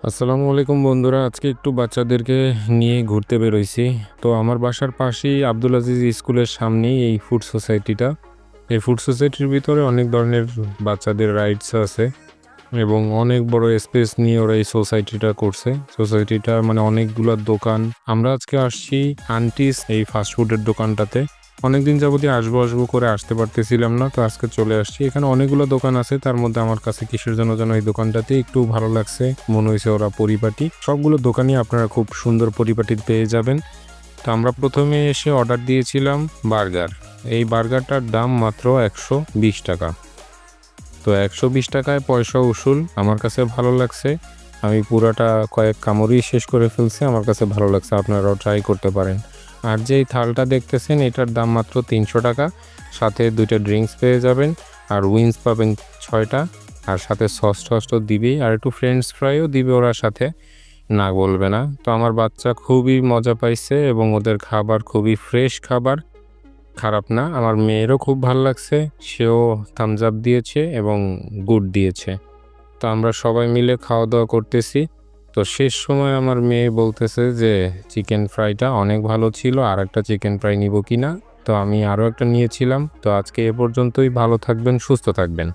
আসসালামু আলাইকুম বন্ধুরা, আজকে একটু বাচ্চাদেরকে নিয়ে ঘুরতে বেরোইছি। তো আমার বাসার পাশেই আব্দুল আজিজ স্কুলের সামনেই এই ফুড সোসাইটিটা। এই ফুড সোসাইটির ভিতরে অনেক ধরনের বাচ্চাদের রাইডস আছে এবং অনেক বড় স্পেস নিয়ে ওরা এই সোসাইটিটা করছে। সোসাইটিটা মানে অনেকগুলো দোকান। আমরা আজকে আসছি আন্টিস এই ফাস্টফুডের দোকানটাতে। অনেকদিন যাবতই আসবো আসবো করে আসতে পারতেছিলাম না, তো আজকে চলে আসছি। এখানে অনেকগুলো দোকান আছে, তার মধ্যে আমার কাছে কিসের জন্য যেন এই দোকানটাতে একটু ভালো লাগছে, মনে হয়েছে ওরা পরিপাটি। সবগুলো দোকানই আপনারা খুব সুন্দর পরিপাটি পেয়ে যাবেন। তো আমরা প্রথমে এসে অর্ডার দিয়েছিলাম বার্গার। এই বার্গারটার দাম মাত্র 120 টাকা। তো 120 টাকায় পয়সা উসুল। আমার কাছে ভালো লাগছে, আমি পুরাটা কয়েক কামড়ই শেষ করে ফেলছি। আমার কাছে ভালো লাগছে, আপনারাও ট্রাই করতে পারেন। আর যেই থালটা দেখতেছেন এটার দাম মাত্র 300 টাকা। সাথে 2টা ড্রিঙ্কস পেয়ে যাবেন আর উইংস পাবেন 6টা। আর সাথে সস টস তো দিবেই, আর একটু ফ্রেঞ্চ ফ্রাইও দিবে ওরা সাথে, না বলবে না। তো আমার বাচ্চা খুবই মজা পাইছে এবং ওদের খাবার খুবই ফ্রেশ খাবার, খারাপ না। আমার মেয়েরও খুব ভালো লাগছে, সেও থামস আপ দিয়েছে এবং গুড দিয়েছে। তো আমরা সবাই মিলে খাওয়া দাওয়া করতেছি। তো শেষ সময় আমার মেয়ে বলতেছে যে চিকেন ফ্রাইটা অনেক ভালো ছিল, আর একটা চিকেন ফ্রাই নিব কিনা। তো আমি আরও একটা নিয়েছিলাম। তো আজকে এ পর্যন্তই, ভালো থাকবেন, সুস্থ থাকবেন।